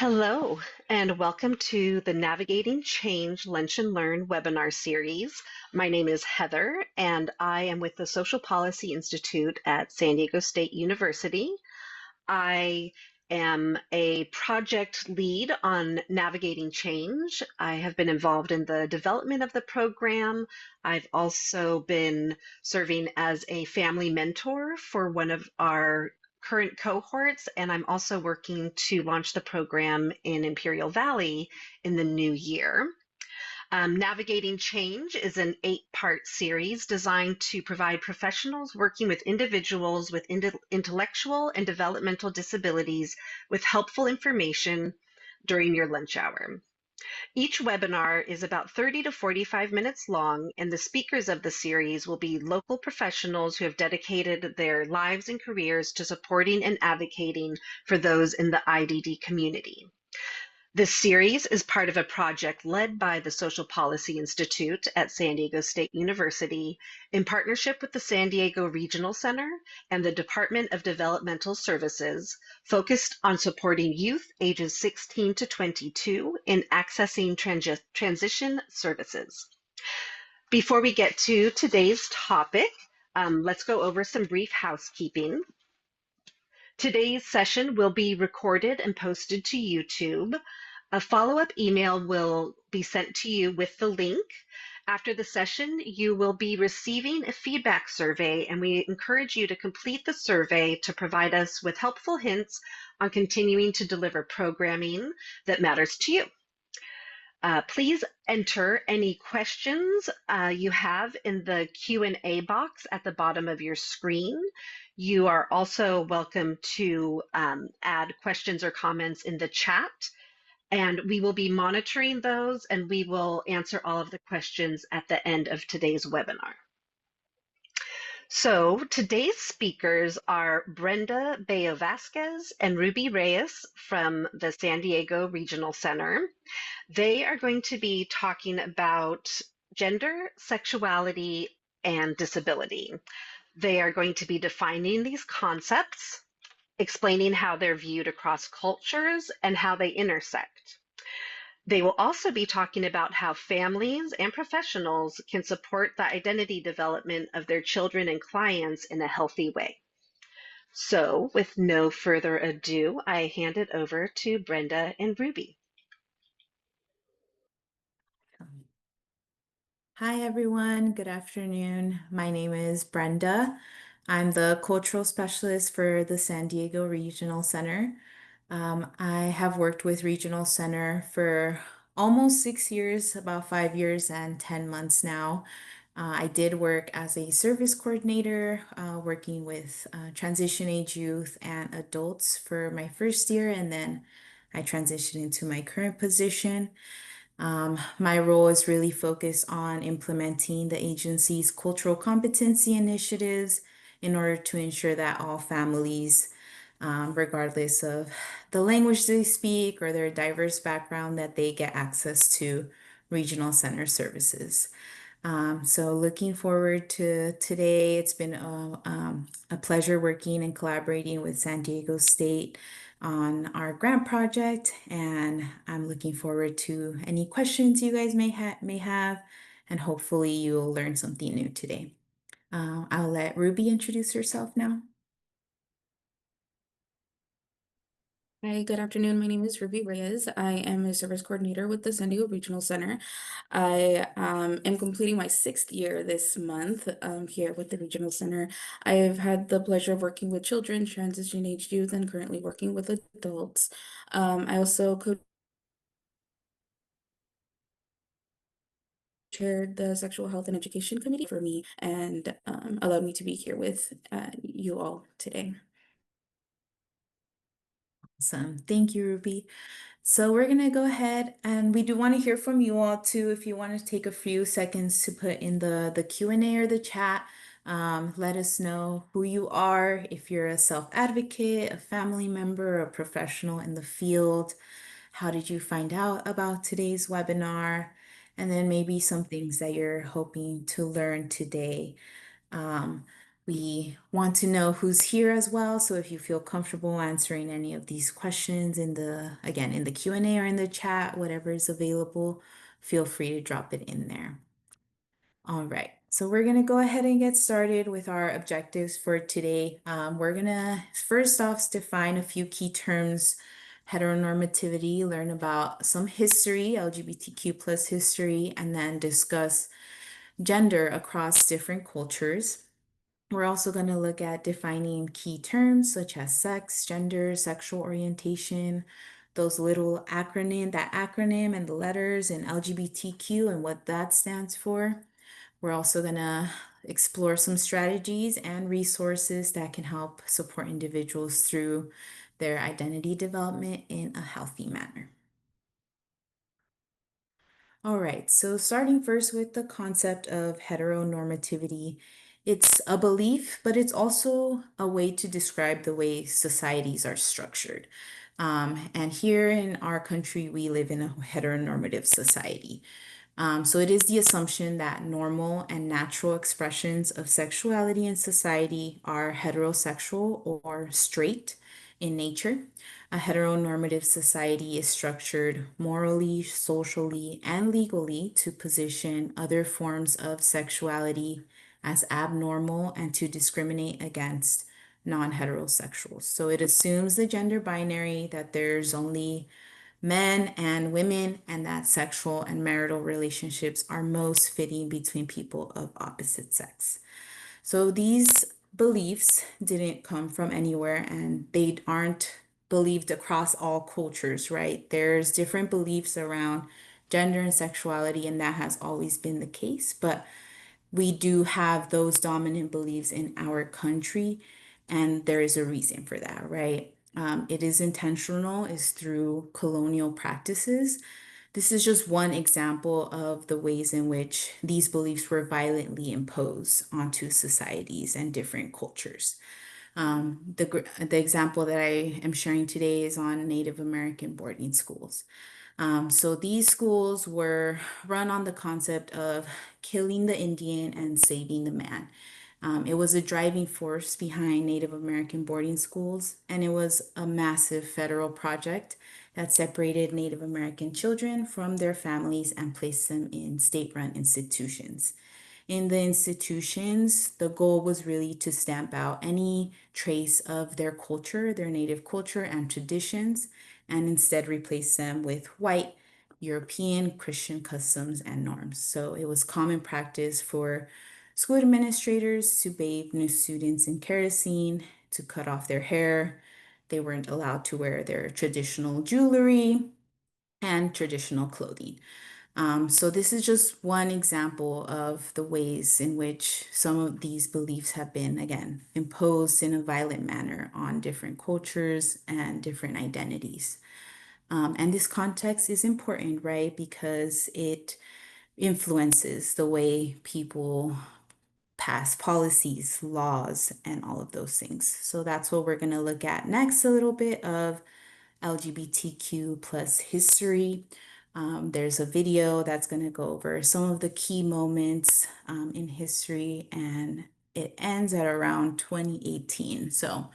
Hello, and welcome to the Navigating Change Lunch and Learn webinar series. My name is Heather, and I am with the Social Policy Institute at San Diego State University. I am a project lead on Navigating Change. I have been involved in the development of the program. I've also been serving as a family mentor for one of our current cohorts, and I'm also working to launch the program in Imperial Valley in the new year. Navigating Change is an 8-part series designed to provide professionals working with individuals with intellectual and developmental disabilities with helpful information during your lunch hour. Each webinar is about 30 to 45 minutes long, and the speakers of the series will be local professionals who have dedicated their lives and careers to supporting and advocating for those in the IDD community. This series is part of a project led by the Social Policy Institute at San Diego State University in partnership with the San Diego Regional Center and the Department of Developmental Services, focused on supporting youth ages 16 to 22 in accessing transition services. Before we get to today's topic, let's go over some brief housekeeping. Today's session will be recorded and posted to YouTube. A follow-up email will be sent to you with the link. After the session, you will be receiving a feedback survey, and we encourage you to complete the survey to provide us with helpful hints on continuing to deliver programming that matters to you. Please enter any questions you have in the Q&A box at the bottom of your screen. You are also welcome to add questions or comments in the chat, and we will be monitoring those, and we will answer all of the questions at the end of today's webinar. So today's speakers are Brenda Bayo Vasquez and Ruby Reyes from the San Diego Regional Center. They are going to be talking about gender, sexuality, and disability. They are going to be defining these concepts, explaining how they're viewed across cultures and how they intersect. They will also be talking about how families and professionals can support the identity development of their children and clients in a healthy way. So, with no further ado, I hand it over to Brenda and Ruby. Hi, everyone. Good afternoon. My name is Brenda. I'm the cultural specialist for the San Diego Regional Center. I have worked with Regional Center for almost 6 years, about 5 years and 10 months now. I did work as a service coordinator, working with transition age youth and adults for my first year, and then I transitioned into my current position. My role is really focused on implementing the agency's cultural competency initiatives in order to ensure that all families, regardless of the language they speak or their diverse background, that they get access to regional center services. So looking forward to today. It's been a pleasure working and collaborating with San Diego State on our grant project, and I'm looking forward to any questions you guys may have, and hopefully you'll learn something new today. I'll let Ruby introduce herself now. Hi, good afternoon. My name is Ruby Reyes. I am a service coordinator with the San Diego Regional Center. I am completing my 6th year this month here with the Regional Center. I have had the pleasure of working with children, transition age youth, and currently working with adults. I also co-chaired the Sexual Health and Education Committee for me and allowed me to be here with you all today. Awesome. Thank you, Ruby. So we're going to go ahead, and we do want to hear from you all too. If you want to take a few seconds to put in the Q&A or the chat, let us know who you are, if you're a self-advocate, a family member, a professional in the field. How did you find out about today's webinar? And then maybe some things that you're hoping to learn today. Um, We want to know who's here as well. So if you feel comfortable answering any of these questions in the Q&A or in the chat, whatever is available, feel free to drop it in there. All right, so we're gonna go ahead and get started with our objectives for today. We're gonna first off define a few key terms: heteronormativity, learn about some history, LGBTQ plus history, and then discuss gender across different cultures. We're also going to look at defining key terms such as sex, gender, sexual orientation, that acronym and the letters and LGBTQ and what that stands for. We're also going to explore some strategies and resources that can help support individuals through their identity development in a healthy manner. All right, so starting first with the concept of heteronormativity, it's a belief, but it's also a way to describe the way societies are structured. And here in our country, we live in a heteronormative society. So it is the assumption that normal and natural expressions of sexuality in society are heterosexual or straight in nature. A heteronormative society is structured morally, socially, and legally to position other forms of sexuality as abnormal and to discriminate against non-heterosexuals. So it assumes the gender binary that there's only men and women, and that sexual and marital relationships are most fitting between people of opposite sex. So these beliefs didn't come from anywhere and they aren't believed across all cultures, right? There's different beliefs around gender and sexuality, and that has always been the case. But we do have those dominant beliefs in our country, and there is a reason for that, right? It is intentional, is through colonial practices. This is just one example of the ways in which these beliefs were violently imposed onto societies and different cultures. The example that I am sharing today is on Native American boarding schools. So these schools were run on the concept of killing the Indian and saving the man. It was a driving force behind Native American boarding schools, and it was a massive federal project that separated Native American children from their families and placed them in state-run institutions. In the institutions, the goal was really to stamp out any trace of their culture, their native culture and traditions, and instead replace them with white European Christian customs and norms. So it was common practice for school administrators to bathe new students in kerosene, to cut off their hair. They weren't allowed to wear their traditional jewelry and traditional clothing. So this is just one example of the ways in which some of these beliefs have been, again, imposed in a violent manner on different cultures and different identities. And this context is important, right? Because it influences the way people pass policies, laws, and all of those things. So that's what we're going to look at next, a little bit of LGBTQ plus history. There's a video that's going to go over some of the key moments in history, and it ends at around 2018. So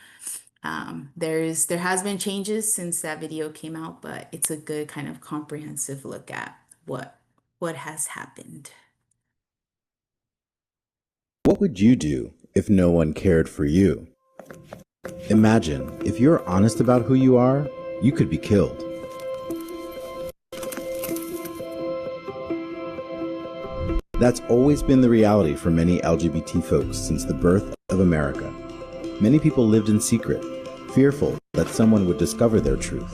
there has been changes since that video came out, but it's a good kind of comprehensive look at what has happened. What would you do if no one cared for you? Imagine, if you're honest about who you are, you could be killed. That's always been the reality for many LGBT folks since the birth of America. Many people lived in secret, fearful that someone would discover their truth.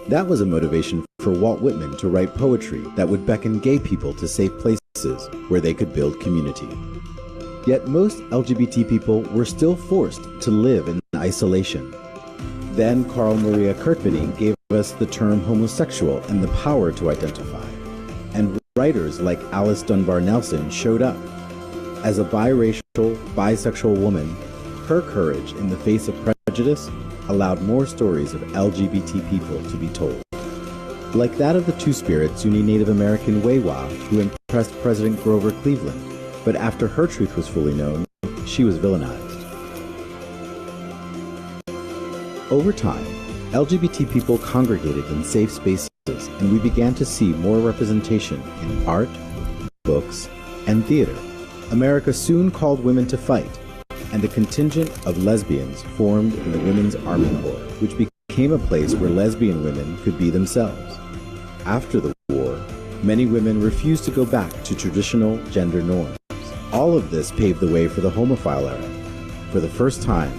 That was a motivation for Walt Whitman to write poetry that would beckon gay people to safe places where they could build community. Yet most LGBT people were still forced to live in isolation. Then Carl Maria Kirkpanig gave us the term homosexual and the power to identify. And writers like Alice Dunbar Nelson showed up. As a biracial, bisexual woman, her courage in the face of prejudice allowed more stories of LGBT people to be told. Like that of the Two-Spirit Zuni Native American Wewa, who impressed President Grover Cleveland. But after her truth was fully known, she was villainized. Over time, LGBT people congregated in safe spaces, and we began to see more representation in art, books, and theater. America soon called women to fight, and a contingent of lesbians formed in the Women's Army Corps, which became a place where lesbian women could be themselves. After the war, many women refused to go back to traditional gender norms. All of this paved the way for the homophile era. For the first time,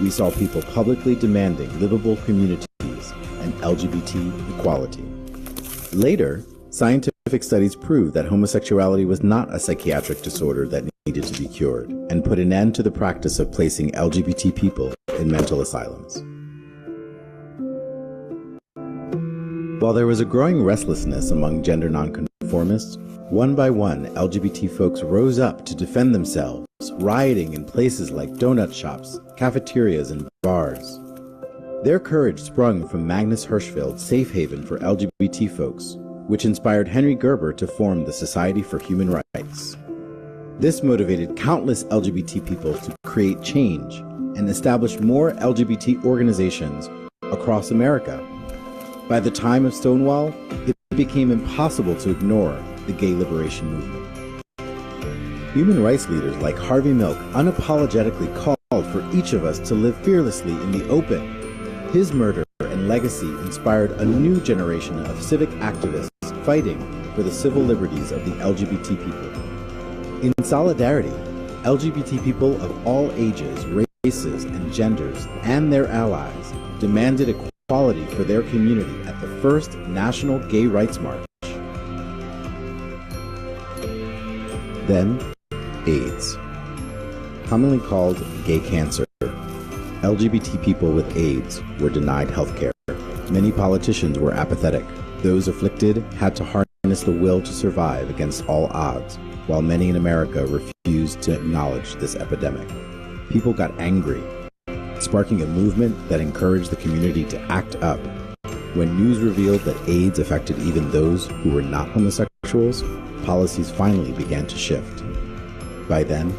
we saw people publicly demanding livable communities and LGBT equality. Later, scientific studies proved that homosexuality was not a psychiatric disorder that needed to be cured, and put an end to the practice of placing LGBT people in mental asylums. While there was a growing restlessness among gender nonconformists, one by one, LGBT folks rose up to defend themselves, rioting in places like donut shops, cafeterias, and bars. Their courage sprung from Magnus Hirschfeld's safe haven for LGBT folks, which inspired Henry Gerber to form the Society for Human Rights. This motivated countless LGBT people to create change and establish more LGBT organizations across America. By the time of Stonewall, it became impossible to ignore the gay liberation movement. Human rights leaders like Harvey Milk unapologetically called for each of us to live fearlessly in the open. His murder and legacy inspired a new generation of civic activists fighting for the civil liberties of the LGBT people. In solidarity, LGBT people of all ages, races, and genders, and their allies demanded equality for their community at the first National Gay Rights March. Then, AIDS. Commonly called gay cancer, LGBT people with AIDS were denied health care. Many politicians were apathetic. Those afflicted had to harness the will to survive against all odds, while many in America refused to acknowledge this epidemic. People got angry, sparking a movement that encouraged the community to act up. When news revealed that AIDS affected even those who were not homosexuals, policies finally began to shift. By then,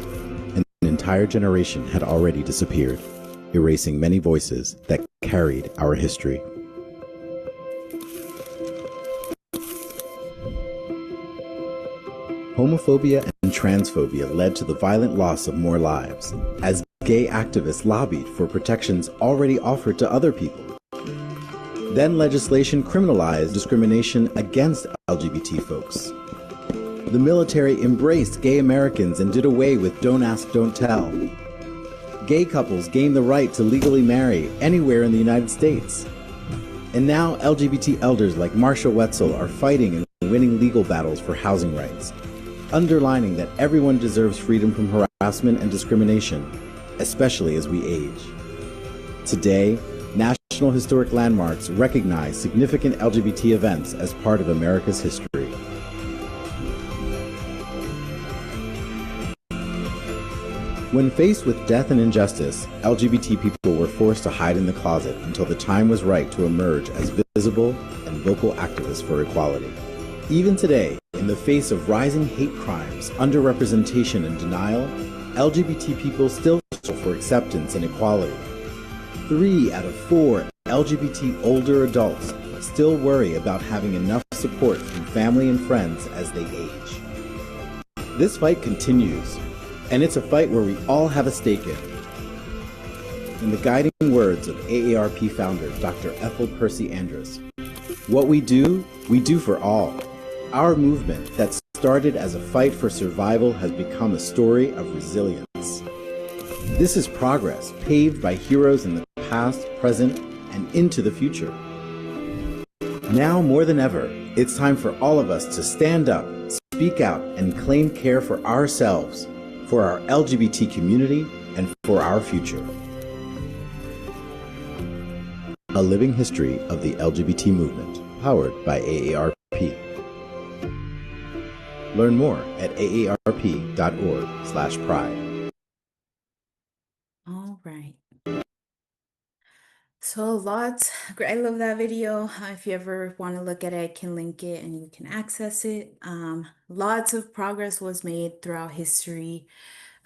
an entire generation had already disappeared, erasing many voices that carried our history. Homophobia and transphobia led to the violent loss of more lives, as gay activists lobbied for protections already offered to other people. Then legislation criminalized discrimination against LGBT folks. The military embraced gay Americans and did away with Don't Ask, Don't Tell. Gay couples gained the right to legally marry anywhere in the United States. And now LGBT elders like Marsha Wetzel are fighting and winning legal battles for housing rights, underlining that everyone deserves freedom from harassment and discrimination, especially as we age. Today, National Historic Landmarks recognize significant LGBT events as part of America's history. When faced with death and injustice, LGBT people were forced to hide in the closet until the time was right to emerge as visible and vocal activists for equality. Even today, in the face of rising hate crimes, underrepresentation, and denial, LGBT people still struggle for acceptance and equality. 3 out of 4 LGBT older adults still worry about having enough support from family and friends as they age. This fight continues, and it's a fight where we all have a stake in. In the guiding words of AARP founder Dr. Ethel Percy Andrus, what we do for all. Our movement that started as a fight for survival has become a story of resilience. This is progress paved by heroes in the past, present, and into the future. Now more than ever, it's time for all of us to stand up, speak out, and claim care for ourselves, for our LGBT community, and for our future. A living history of the LGBT movement, powered by AARP. Learn more at aarp.org/pride. All right. So I love that video. If you ever want to look at it, I can link it and you can access it. Lots of progress was made throughout history.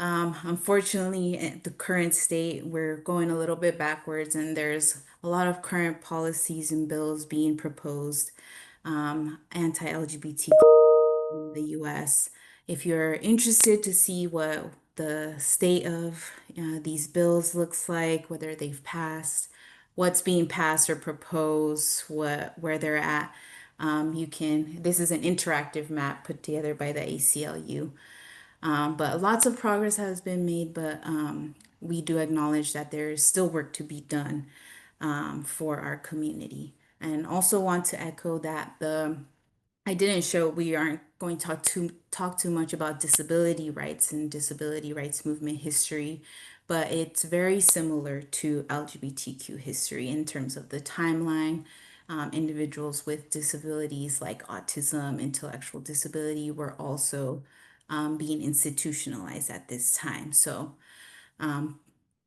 Unfortunately, at the current state, we're going a little bit backwards, and there's a lot of current policies and bills being proposed, anti-LGBT in the US. If you're interested to see what the state of these bills looks like, whether they've passed, what's being passed or proposed, where they're at, you can. This is an interactive map put together by the ACLU. But lots of progress has been made, but we do acknowledge that there's still work to be done for our community. And also want to echo that I didn't show we aren't going to talk too much about disability rights and disability rights movement history, but it's very similar to LGBTQ history in terms of the timeline. Individuals with disabilities like autism, intellectual disability were also being institutionalized at this time. So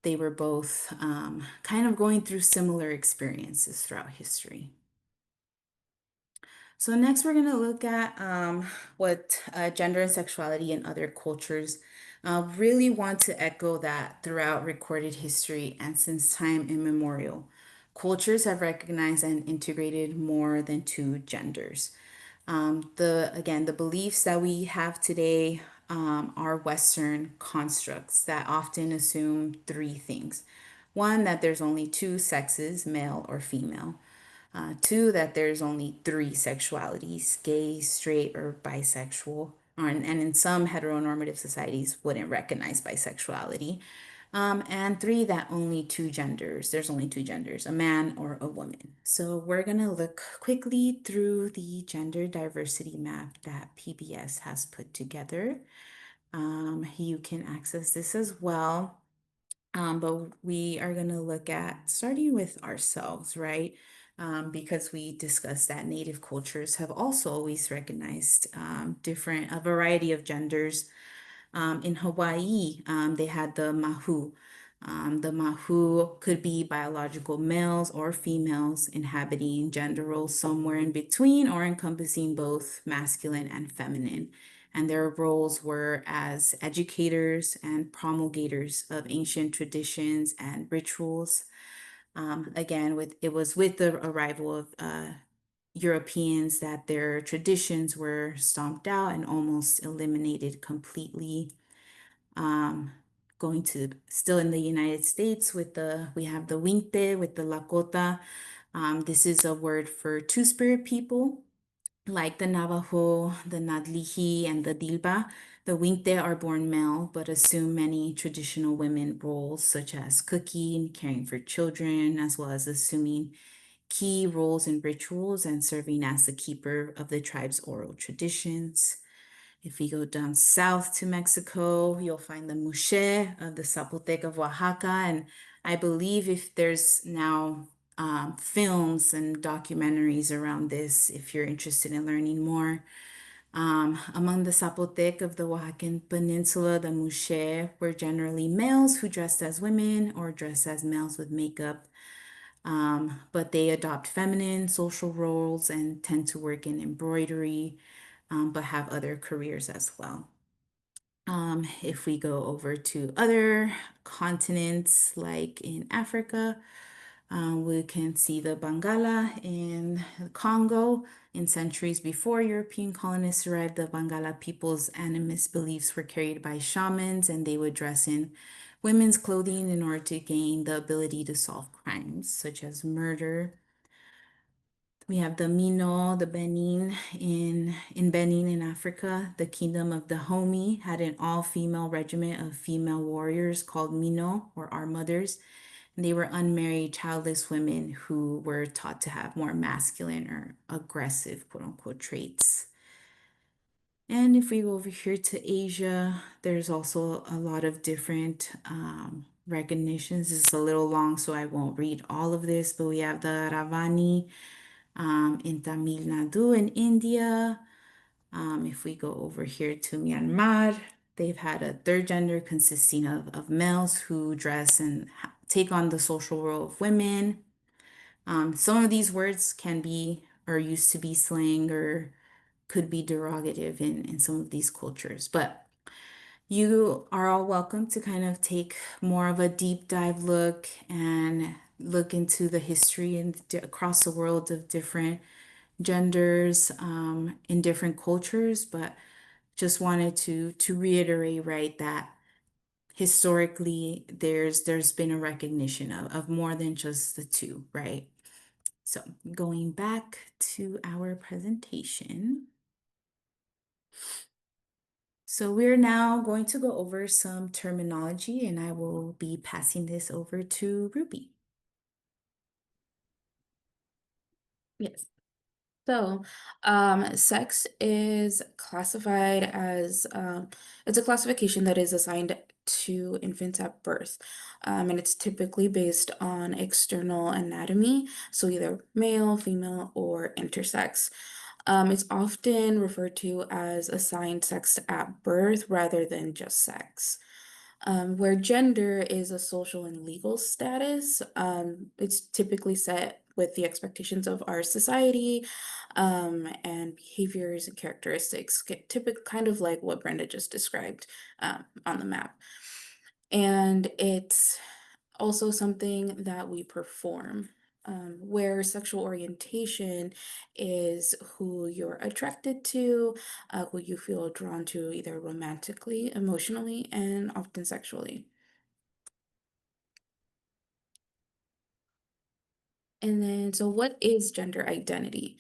they were both kind of going through similar experiences throughout history. So next we're going to look at what gender and sexuality in other cultures. Really want to echo that throughout recorded history and since time immemorial, cultures have recognized and integrated more than two genders. The beliefs that we have today are Western constructs that often assume three things. One, that there's only two sexes, male or female. Two, that there's only three sexualities, gay, straight, or bisexual. And in some heteronormative societies wouldn't recognize bisexuality. And three, that there's only two genders, a man or a woman. So we're gonna look quickly through the gender diversity map that PBS has put together. You can access this as well. But we are going to look at starting with ourselves, right? Because we discussed that Native cultures have also always recognized a variety of genders. In Hawaii, they had the mahu. The mahu could be biological males or females inhabiting gender roles somewhere in between or encompassing both masculine and feminine. And their roles were as educators and promulgators of ancient traditions and rituals. Again, it was with the arrival of Europeans that their traditions were stomped out and almost eliminated completely. Um, Going to still in the United States we have the Winkte with the Lakota. This is a word for two-spirit people like the Navajo, the Nadlihi, and the Dilba. The Winkte are born male but assume many traditional women roles such as cooking, caring for children, as well as assuming key roles in rituals and serving as the keeper of the tribe's oral traditions. If we go down south to Mexico, you'll find the Muxe of the Zapotec of Oaxaca. And I believe if there's now films and documentaries around this, if you're interested in learning more. Among the Zapotec of the Oaxacan Peninsula, the Muxe were generally males who dressed as women or dressed as males with makeup. But they adopt feminine social roles and tend to work in embroidery, but have other careers as well. If we go over to other continents, like in Africa, we can see the Bangala in Congo. In centuries before European colonists arrived, the Bangala people's animist beliefs were carried by shamans, and they would dress in women's clothing in order to gain the ability to solve crimes, such as murder. We have the Mino, the Benin in Benin in Africa. The kingdom of the Dahomey had an all-female regiment of female warriors called Mino, or our mothers. And they were unmarried, childless women who were taught to have more masculine or aggressive, quote unquote, traits. And if we go over here to Asia, there's also a lot of different recognitions. This is a little long, so I won't read all of this, but we have the Ravani in Tamil Nadu in India. If we go over here to Myanmar, they've had a third gender consisting of males who dress and take on the social role of women. Some of these words can be or used to be slang or could be derogative in some of these cultures. But You are all welcome to kind of take more of a deep dive look and look into the history and across the world of different genders in different cultures, but just wanted to reiterate, right, that historically there's been a recognition of more than just the two, right? So going back to our presentation. So we're now going to go over some terminology and I will be passing this over to Ruby. Yes. So, sex is classified as it's a classification that is assigned to infants at birth, and it's typically based on external anatomy, so either male, female, or intersex. It's often referred to as assigned sex at birth rather than just sex. Where gender is a social and legal status, it's typically set with the expectations of our society, and behaviors and characteristics, typical kind of like what Brenda just described on the map. And it's also something that we perform, where sexual orientation is who you're attracted to, who you feel drawn to either romantically, emotionally, and often sexually. And then, so what is gender identity?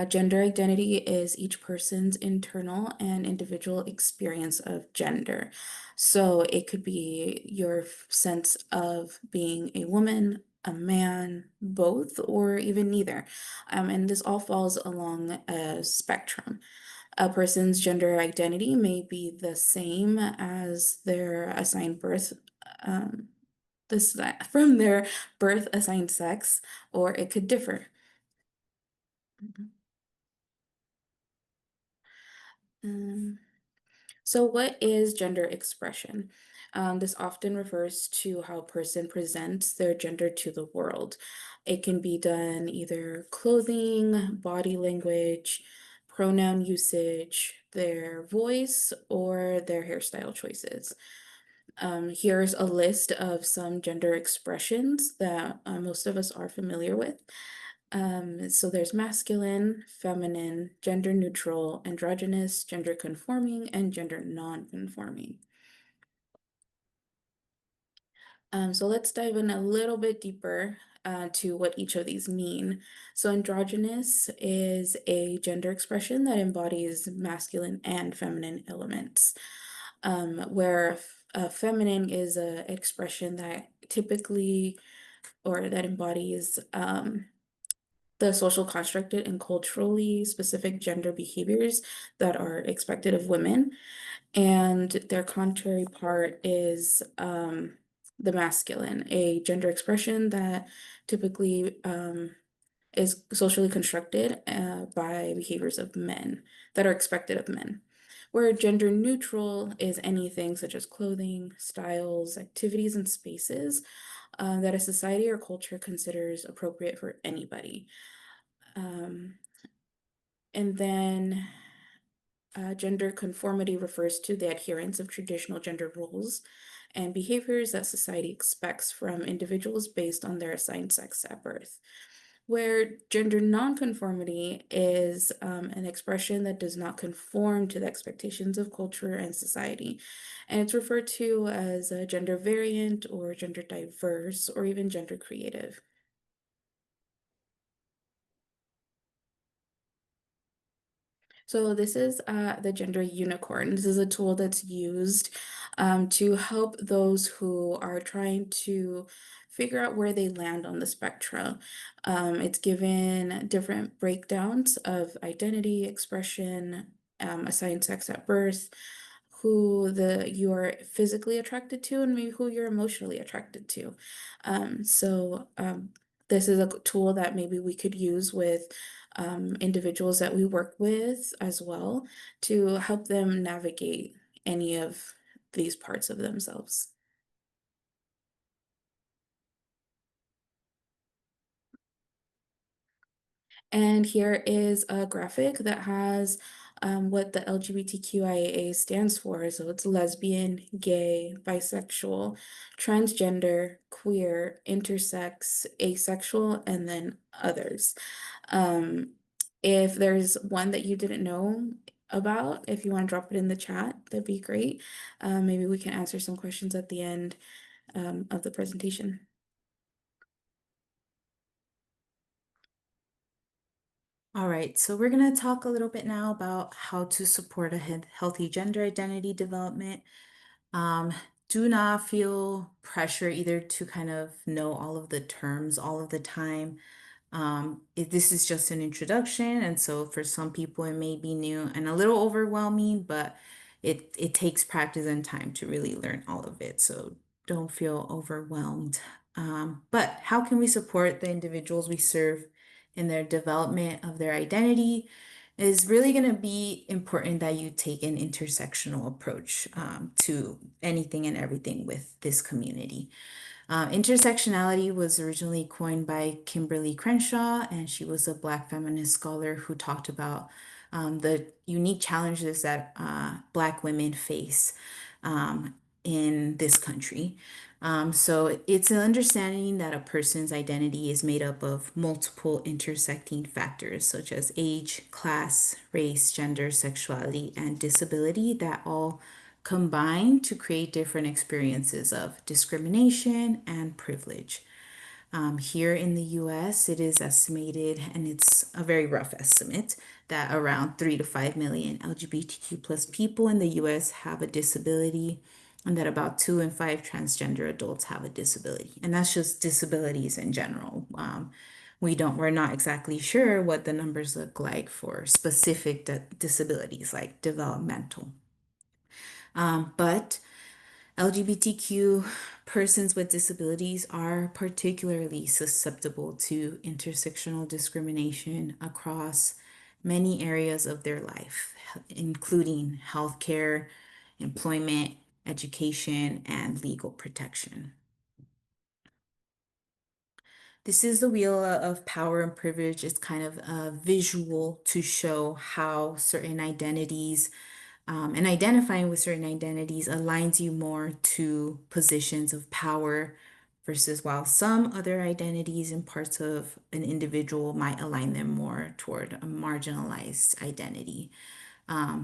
Gender identity is each person's internal and individual experience of gender. So it could be your sense of being a woman, a man, both, or even neither. And this all falls along a spectrum. A person's gender identity may be the same as their assigned birth. Um, this from their birth assigned sex, or it could differ. Um, so what is gender expression? This often refers to how a person presents their gender to the world. It can be done either clothing, body language, pronoun usage, their voice, or their hairstyle choices. Here's a list of some gender expressions that most of us are familiar with. So there's masculine, feminine, gender neutral, androgynous, gender conforming, and gender non-conforming. So let's dive in a little bit deeper to what each of these mean. So androgynous is a gender expression that embodies masculine and feminine elements, where feminine is an expression that typically or that embodies the social constructed and culturally specific gender behaviors that are expected of women. And their contrary part is the masculine, a gender expression that typically is socially constructed by behaviors of men that are expected of men. Where gender neutral is anything such as clothing, styles, activities, and spaces that a society or culture considers appropriate for anybody. Um, and then Gender conformity refers to the adherence of traditional gender roles and behaviors that society expects from individuals based on their assigned sex at birth. Where gender nonconformity is an expression that does not conform to the expectations of culture and society. And it's referred to as a gender variant or gender diverse or even gender creative. So this is the Gender Unicorn. This is a tool that's used to help those who are trying to figure out where they land on the spectrum. It's given different breakdowns of identity, expression, assigned sex at birth, who you're physically attracted to, and maybe who you're emotionally attracted to. This is a tool that maybe we could use with individuals that we work with as well to help them navigate any of these parts of themselves. And here is a graphic that has what the LGBTQIA stands for. So it's lesbian, gay, bisexual, transgender, queer, intersex, asexual, and then others. Um, if there's one that you didn't know about, if you want to drop it in the chat, that'd be great. Maybe we can answer some questions at the end of the presentation. All right, so we're going to talk a little bit now about how to support a healthy gender identity development. Um, do not feel pressure either to kind of know all of the terms all of the time. This is just an introduction, and so for some people it may be new and a little overwhelming, but it takes practice and time to really learn all of it. So don't feel overwhelmed. But how can we support the individuals we serve in their development of their identity? Is really going to be important that you take an intersectional approach to anything and everything with this community. Intersectionality was originally coined by Kimberly Crenshaw, and she was a Black feminist scholar who talked about the unique challenges that Black women face in this country. So it's an understanding that a person's identity is made up of multiple intersecting factors such as age, class, race, gender, sexuality, and disability that all combine to create different experiences of discrimination and privilege. Here in the US, it is estimated, and it's a very rough estimate, that around 3 to 5 million LGBTQ plus people in the US have a disability, and that about 2 in 5 transgender adults have a disability. And that's just disabilities in general. We're not exactly sure what the numbers look like for specific disabilities like developmental. But LGBTQ persons with disabilities are particularly susceptible to intersectional discrimination across many areas of their life, including healthcare, employment, education, and legal protection. This is the wheel of power and privilege. It's kind of a visual to show how certain identities and identifying with certain identities aligns you more to positions of power versus while some other identities and parts of an individual might align them more toward a marginalized identity.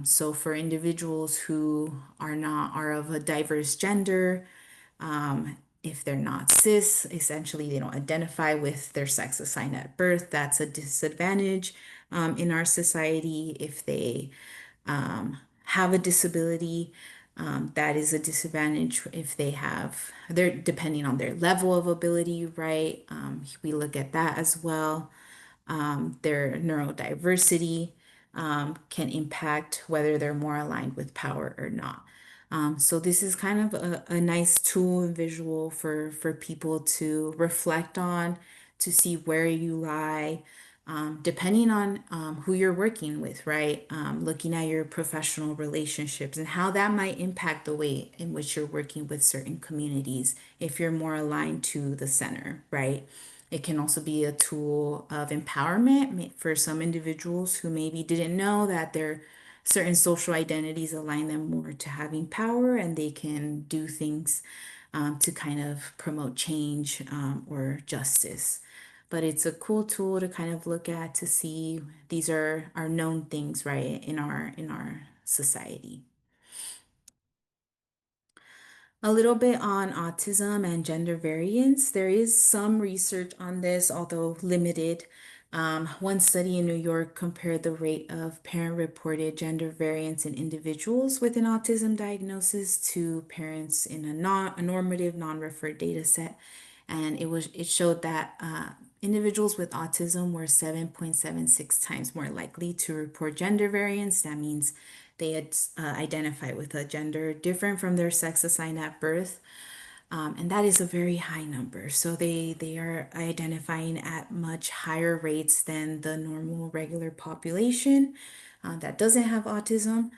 So for individuals who are of a diverse gender, if they're not cis, essentially they don't identify with their sex assigned at birth, that's a disadvantage in our society. If they have a disability, that is a disadvantage if they're depending on their level of ability, right? We look at that as well. Their neurodiversity can impact whether they're more aligned with power or not. So this is kind of a nice tool and visual for people to reflect on, to see where you lie, depending on who you're working with, right? Looking at your professional relationships and how that might impact the way in which you're working with certain communities if you're more aligned to the center, right? It can also be a tool of empowerment for some individuals who maybe didn't know that their certain social identities align them more to having power, and they can do things to kind of promote change or justice. But it's a cool tool to kind of look at to see these are known things, right, in our society. A little bit on autism and gender variance. There is some research on this, although limited. One study in New York compared the rate of parent-reported gender variance in individuals with an autism diagnosis to parents in a normative, non-referred data set, and it showed that individuals with autism were 7.76 times more likely to report gender variance. That means they had identified with a gender different from their sex assigned at birth. And that is a very high number. So they are identifying at much higher rates than the normal regular population that doesn't have autism.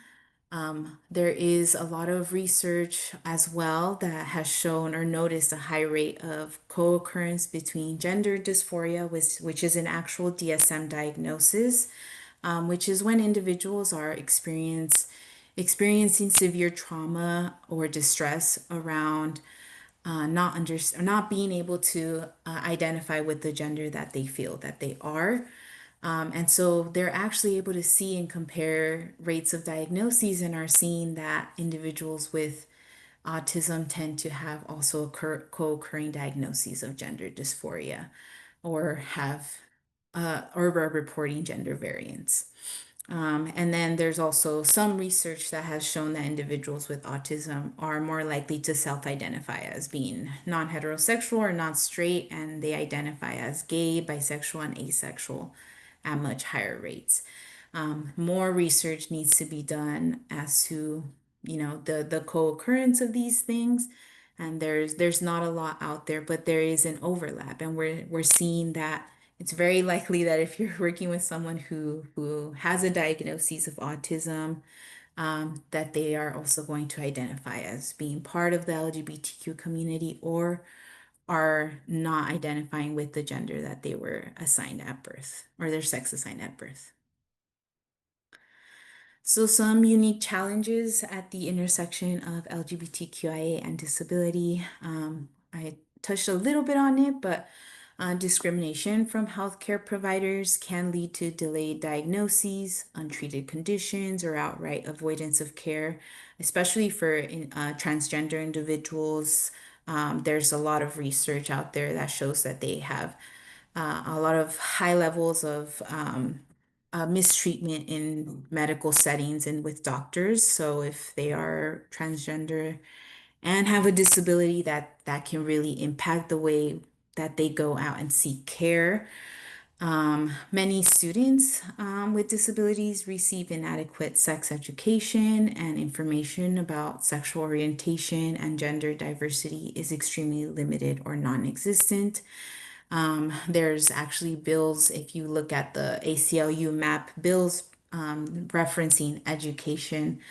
There is a lot of research as well that has shown or noticed a high rate of co-occurrence between gender dysphoria, which is an actual DSM diagnosis, which is when individuals are experiencing severe trauma or distress around not being able to identify with the gender that they feel that they are. And so they're actually able to see and compare rates of diagnoses and are seeing that individuals with autism tend to have also co-occurring diagnoses of gender dysphoria or have or are reporting gender variance. And then there's also some research that has shown that individuals with autism are more likely to self-identify as being non-heterosexual or not straight, and they identify as gay, bisexual, and asexual at much higher rates. More research needs to be done as to, the co-occurrence of these things. And there's not a lot out there, but there is an overlap, and we're seeing that it's very likely that if you're working with someone who has a diagnosis of autism, that they are also going to identify as being part of the LGBTQ community or are not identifying with the gender that they were assigned at birth or their sex assigned at birth. So some unique challenges at the intersection of LGBTQIA and disability. I touched a little bit on it, but discrimination from healthcare providers can lead to delayed diagnoses, untreated conditions, or outright avoidance of care, especially for transgender individuals. There's a lot of research out there that shows that they have a lot of high levels of mistreatment in medical settings and with doctors. So if they are transgender and have a disability, that can really impact the way that they go out and seek care. Many students with disabilities receive inadequate sex education, and information about sexual orientation and gender diversity is extremely limited or non-existent. There's actually bills, if you look at the ACLU map, bills referencing education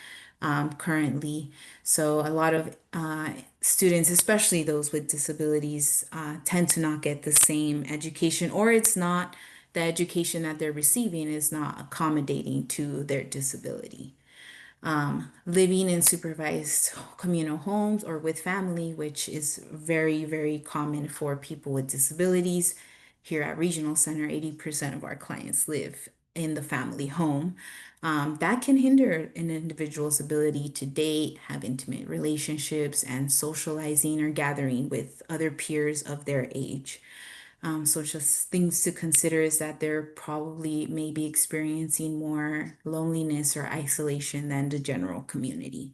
currently. So a lot of students, especially those with disabilities, tend to not get the same education, or it's not the education that they're receiving is not accommodating to their disability. Living in supervised communal homes or with family, which is very, very common for people with disabilities. Here at Regional Center, 80% of our clients live in the family home. That can hinder an individual's ability to date, have intimate relationships, and socializing or gathering with other peers of their age. So just things to consider is that they're probably maybe experiencing more loneliness or isolation than the general community.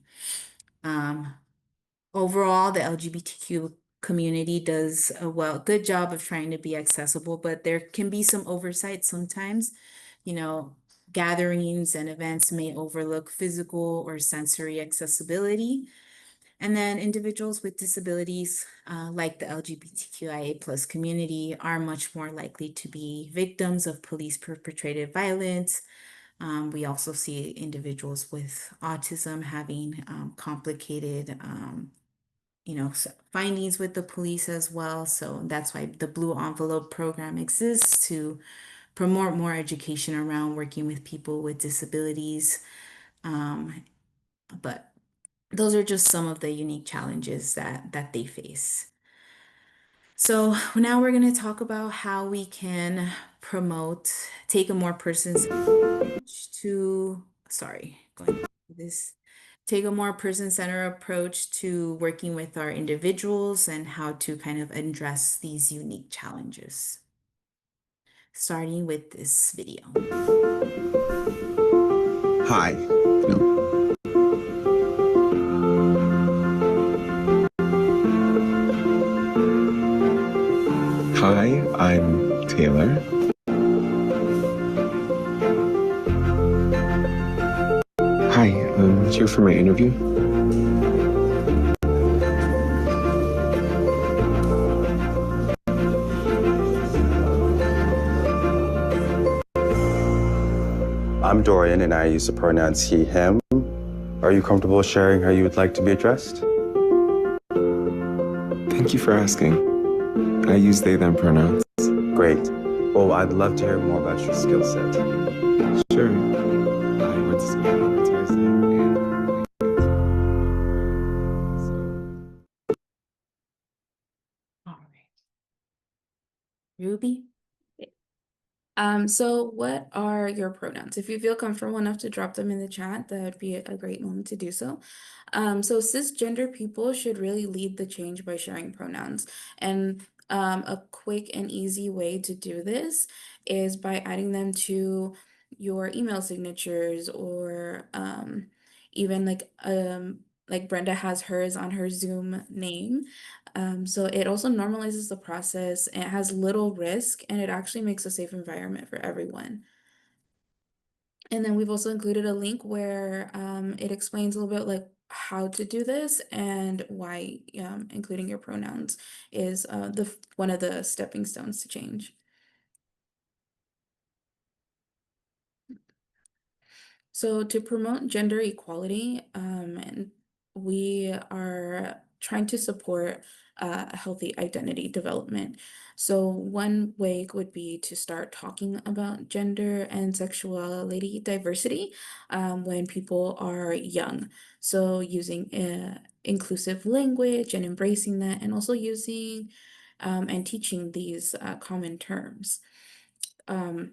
Overall, the LGBTQ community does a good job of trying to be accessible, but there can be some oversight sometimes. Gatherings and events may overlook physical or sensory accessibility. And then individuals with disabilities, like the LGBTQIA plus community, are much more likely to be victims of police perpetrated violence. We also see individuals with autism having complicated, findings with the police as well. So that's why the Blue Envelope program exists, to promote more education around working with people with disabilities. But those are just some of the unique challenges that they face. So now we're going to talk about how we can take a more take a more person-centered approach to working with our individuals and how to kind of address these unique challenges. Starting with this video. Hi. Hi, I'm Taylor. Hi, I'm here for my interview. I'm Dorian and I use the pronouns he, him. Are you comfortable sharing how you would like to be addressed? Thank you for asking. I use they, them pronouns. Great. Well, I'd love to hear more about your skill set. Sure. I went to school. That's why I said. And All right. Ruby? So what are your pronouns? If you feel comfortable enough to drop them in the chat, that would be a great moment to do so. So cisgender people should really lead the change by sharing pronouns. And a quick and easy way to do this is by adding them to your email signatures or even like Brenda has hers on her Zoom name. So it also normalizes the process, and it has little risk, and it actually makes a safe environment for everyone. And then we've also included a link where it explains a little bit like how to do this and why including your pronouns is one of the stepping stones to change. So to promote gender equality, and we are trying to support healthy identity development. So one way would be to start talking about gender and sexuality diversity when people are young. So using inclusive language and embracing that, and also using and teaching these common terms. Um,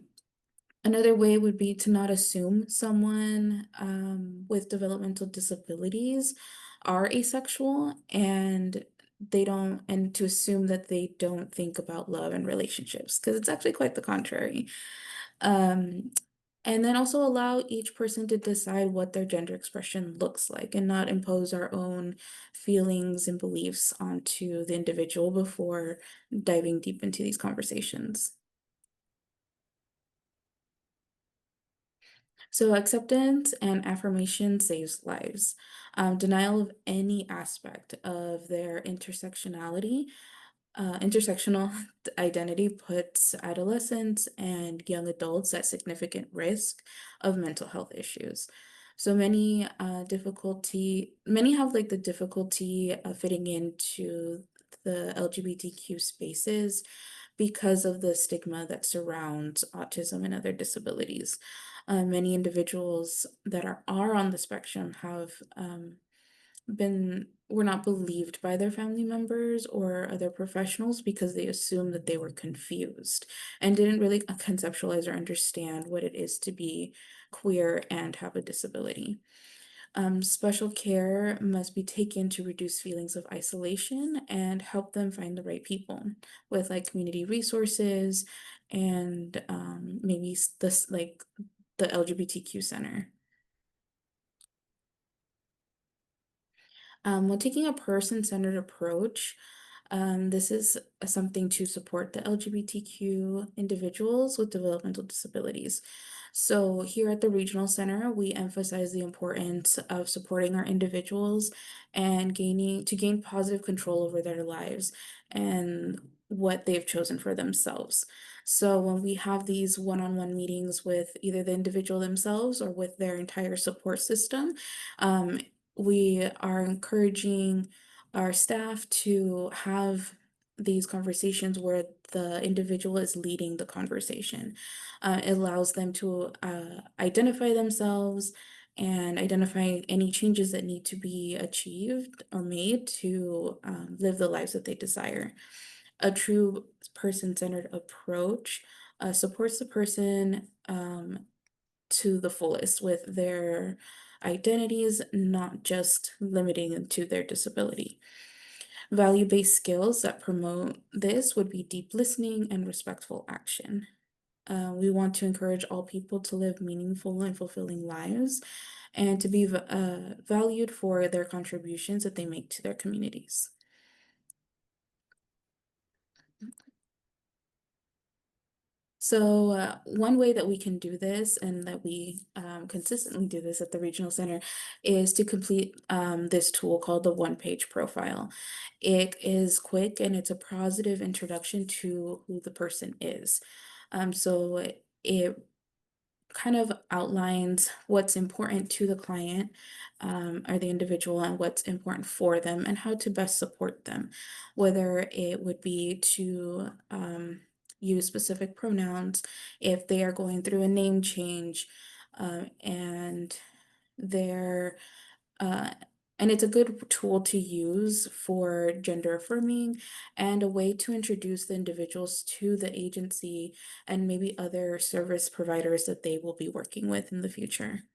Another way would be to not assume someone with developmental disabilities are asexual and and to assume that they don't think about love and relationships, because it's actually quite the contrary. Um, and then also allow each person to decide what their gender expression looks like and not impose our own feelings and beliefs onto the individual before diving deep into these conversations. So acceptance and affirmation saves lives. Denial of any aspect of their intersectional identity puts adolescents and young adults at significant risk of mental health issues. So many have like the difficulty of fitting into the LGBTQ spaces because of the stigma that surrounds autism and other disabilities. Many individuals that are on the spectrum have were not believed by their family members or other professionals because they assumed that they were confused and didn't really conceptualize or understand what it is to be queer and have a disability. Special care must be taken to reduce feelings of isolation and help them find the right people with like community resources and maybe this like the LGBTQ center. When taking a person-centered approach, this is something to support the LGBTQ individuals with developmental disabilities. So here at the Regional Center, we emphasize the importance of supporting our individuals and gain positive control over their lives and what they've chosen for themselves. So when we have these one-on-one meetings with either the individual themselves or with their entire support system, um, we are encouraging our staff to have these conversations where the individual is leading the conversation. It allows them to identify themselves and identify any changes that need to be achieved or made to live the lives that they desire. A true person-centered approach supports the person to the fullest with their identities, not just limiting them to their disability. Value-based skills that promote this would be deep listening and respectful action. We want to encourage all people to live meaningful and fulfilling lives and to be valued for their contributions that they make to their communities. So one way that we can do this and that we consistently do this at the Regional Center is to complete this tool called the one-page profile. It is quick and it's a positive introduction to who the person is. So it kind of outlines what's important to the client or the individual and what's important for them and how to best support them, whether it would be to use specific pronouns if they are going through a name change, and they're uh, and it's a good tool to use for gender affirming and a way to introduce the individuals to the agency and maybe other service providers that they will be working with in the future.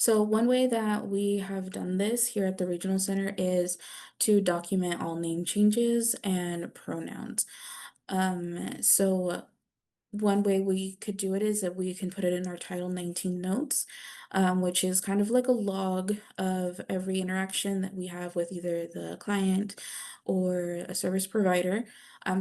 So one way that we have done this here at the Regional Center is to document all name changes and pronouns. So one way we could do it is that we can put it in our Title 19 notes, which is kind of like a log of every interaction that we have with either the client or a service provider.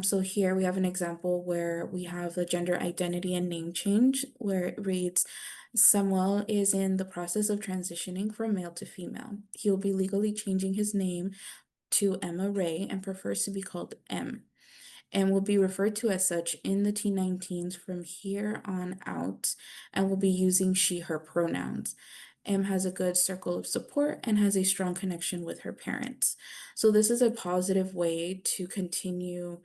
So here we have an example where we have the gender identity and name change, where it reads, Samuel is in the process of transitioning from male to female. He will be legally changing his name to Emma Ray and prefers to be called M and will be referred to as such in the T19s from here on out and will be using she, her pronouns. M has a good circle of support and has a strong connection with her parents. So this is a positive way to continue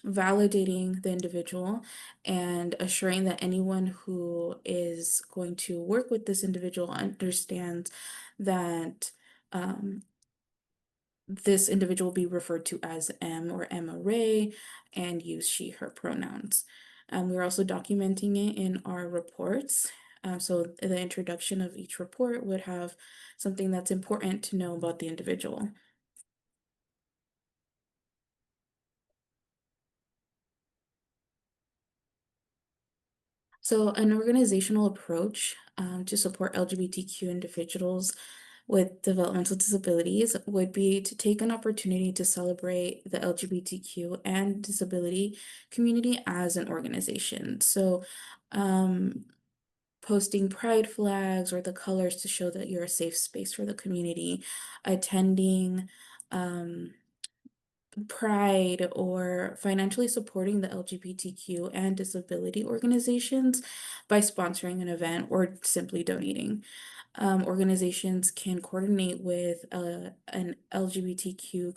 validating the individual and assuring that anyone who is going to work with this individual understands that this individual will be referred to as M or Emma Ray and use she, her pronouns. We're also documenting it in our reports. So the introduction of each report would have something that's important to know about the individual. So an organizational approach to support LGBTQ individuals with developmental disabilities would be to take an opportunity to celebrate the LGBTQ and disability community as an organization. So posting pride flags or the colors to show that you're a safe space for the community, attending Pride or financially supporting the LGBTQ and disability organizations by sponsoring an event or simply donating. Organizations can coordinate with an LGBTQ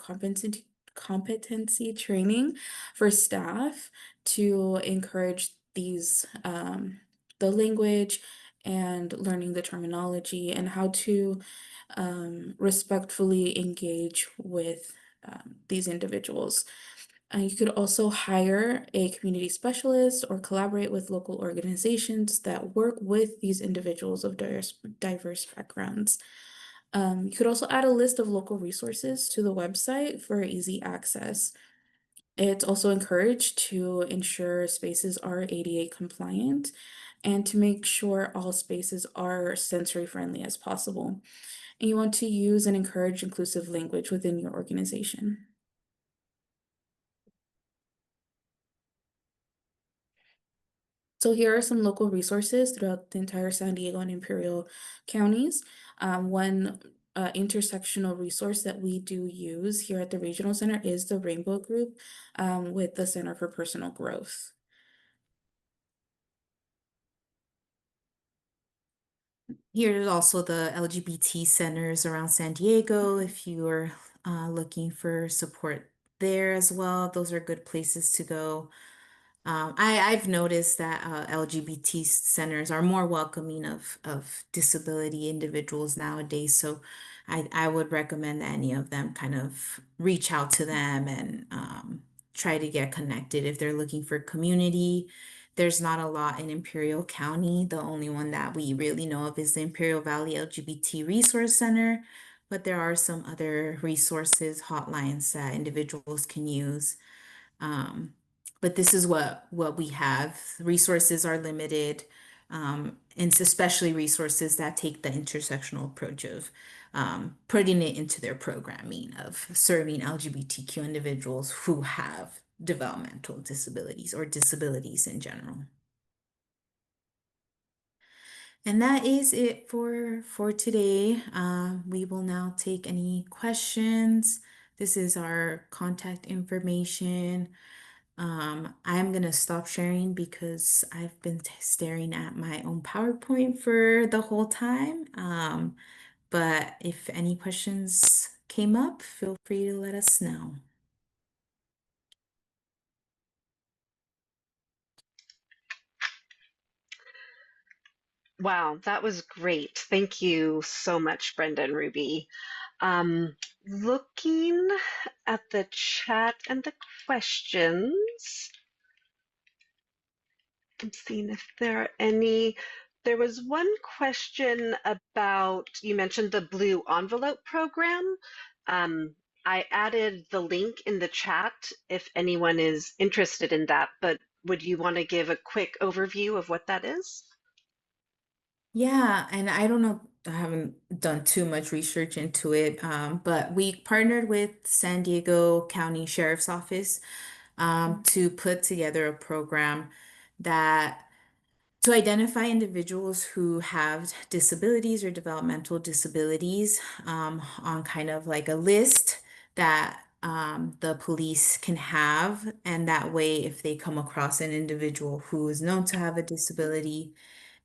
competency training for staff to encourage these the language and learning the terminology and how to respectfully engage with these individuals. You could also hire a community specialist or collaborate with local organizations that work with these individuals of diverse backgrounds. You could also add a list of local resources to the website for easy access. It's also encouraged to ensure spaces are ADA compliant and to make sure all spaces are sensory friendly as possible. And you want to use and encourage inclusive language within your organization. So here are some local resources throughout the entire San Diego and Imperial counties. One intersectional resource that we do use here at the Regional Center is the Rainbow Group with the Center for Personal Growth. Here's also the LGBT centers around San Diego if you are looking for support there as well. Those are good places to go. I've noticed that LGBT centers are more welcoming of disability individuals nowadays. So I would recommend that any of them kind of reach out to them and try to get connected if they're looking for community. There's not a lot in Imperial County. The only one that we really know of is the Imperial Valley LGBT Resource Center, but there are some other resources, hotlines that individuals can use. Um, but this is what we have. Resources are limited, and it's especially resources that take the intersectional approach of putting it into their programming of serving LGBTQ individuals who have developmental disabilities or disabilities in general. And that is it for today. We will now take any questions. This is our contact information. I'm gonna stop sharing because I've been staring at my own PowerPoint for the whole time. But if any questions came up, feel free to let us know. Wow, that was great. Thank you so much, Brenda and Ruby. Looking at the chat and the questions, I'm seeing if there are any. There was one question about, you mentioned the Blue Envelope program. Um, I added the link in the chat if anyone is interested in that, but would you want to give a quick overview of what that is? Yeah, and I don't know, I haven't done too much research into it, but we partnered with San Diego County Sheriff's Office to put together a program that to identify individuals who have disabilities or developmental disabilities on kind of like a list that the police can have. And that way, if they come across an individual who is known to have a disability,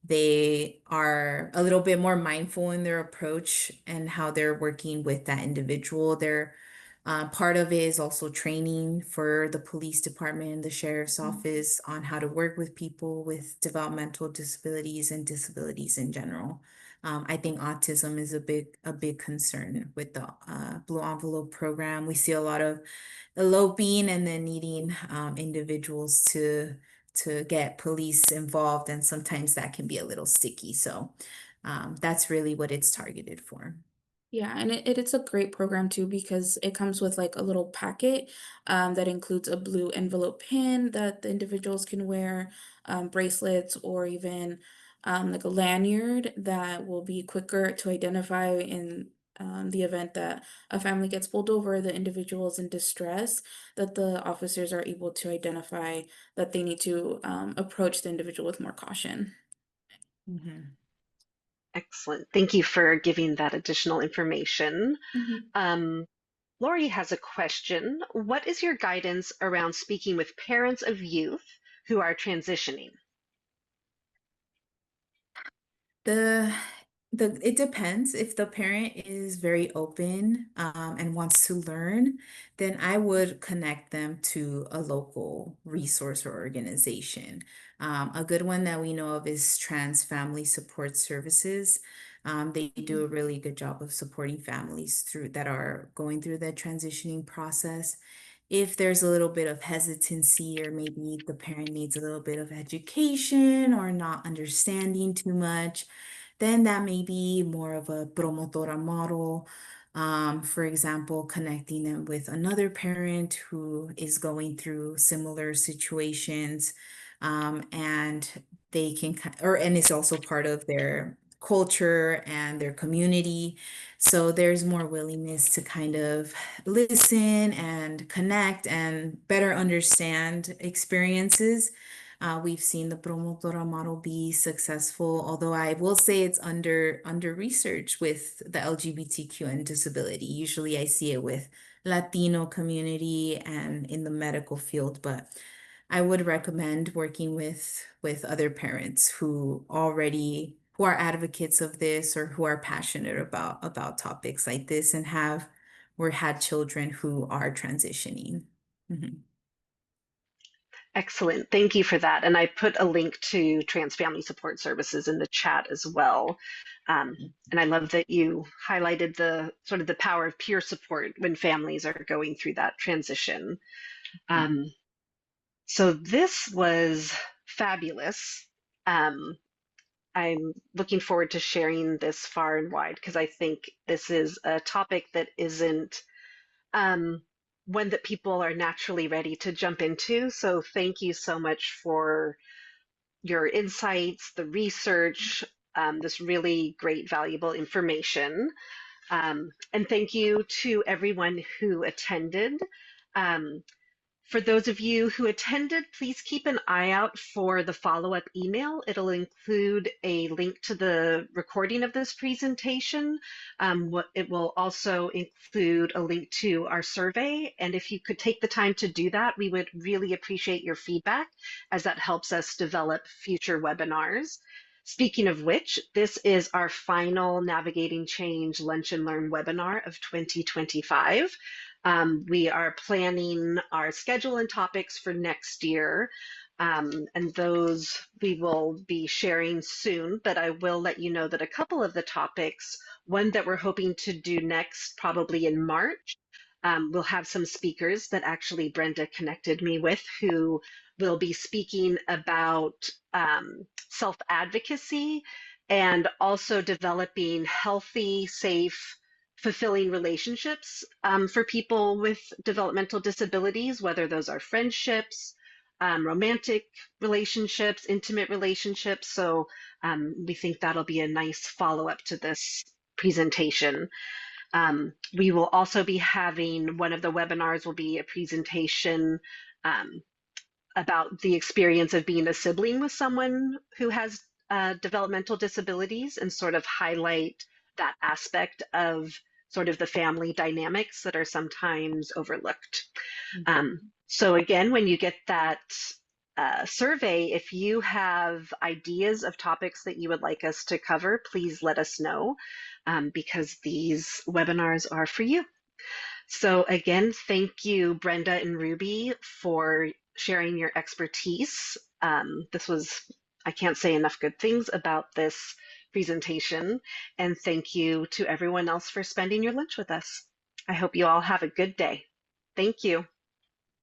they are a little bit more mindful in their approach and how they're working with that individual. They're part of it is also training for the police department and the sheriff's office on how to work with people with developmental disabilities and disabilities in general. I think autism is a big concern with the Blue Envelope program. We see a lot of eloping and then needing individuals to get police involved, and sometimes that can be a little sticky. So that's really what it's targeted for. Yeah, and it's a great program too because it comes with like a little packet that includes a blue envelope pin that the individuals can wear, bracelets, or even like a lanyard that will be quicker to identify in the event that a family gets pulled over, the individual is in distress, that the officers are able to identify that they need to approach the individual with more caution. Mhm. Excellent. Thank you for giving that additional information. Mhm. Um, Lori has a question. What is your guidance around speaking with parents of youth who are transitioning? The it depends. If the parent is very open and wants to learn, then I would connect them to a local resource or organization. A good one that we know of is Trans Family Support Services. They do a really good job of supporting families through that are going through the transitioning process. If there's a little bit of hesitancy, or maybe the parent needs a little bit of education or not understanding too much, then that may be more of a promotora model. For example, connecting them with another parent who is going through similar situations, and they can, and it's also part of their culture and their community. So there's more willingness to kind of listen and connect and better understand experiences. We've seen the promotora model be successful, although I will say it's under research with the LGBTQ and disability. Usually I see it with Latino community and in the medical field, but I would recommend working with other parents who are advocates of this or who are passionate about topics like this and have or had children who are transitioning. Mhm. Excellent. Thank you for that. And I put a link to Trans Family Support Services in the chat as well. And I love that you highlighted the sort of the power of peer support when families are going through that transition. Um, so this was fabulous. Um, I'm looking forward to sharing this far and wide because I think this is a topic that isn't um, one that people are naturally ready to jump into. So thank you so much for your insights, the research, this really great, valuable information. And thank you to everyone who attended. Um, for those of you who attended, please keep an eye out for the follow-up email. It'll include a link to the recording of this presentation. It will also include a link to our survey. And if you could take the time to do that, we would really appreciate your feedback as that helps us develop future webinars. Speaking of which, this is our final Navigating Change Lunch and Learn webinar of 2025. We are planning our schedule and topics for next year, and those we will be sharing soon, but I will let you know that a couple of the topics, one that we're hoping to do next, probably in March, we'll have some speakers that actually Brenda connected me with who will be speaking about self-advocacy and also developing healthy, safe, fulfilling relationships for people with developmental disabilities, whether those are friendships, romantic relationships, intimate relationships. So we think that'll be a nice follow-up to this presentation. We will also be having, one of the webinars will be a presentation about the experience of being a sibling with someone who has developmental disabilities and sort of highlight that aspect of sort of the family dynamics that are sometimes overlooked. So again, when you get that survey, if you have ideas of topics that you would like us to cover, please let us know because these webinars are for you. So again, thank you, Brenda and Ruby, for sharing your expertise. I can't say enough good things about this presentation. And thank you to everyone else for spending your lunch with us. I hope you all have a good day. Thank you.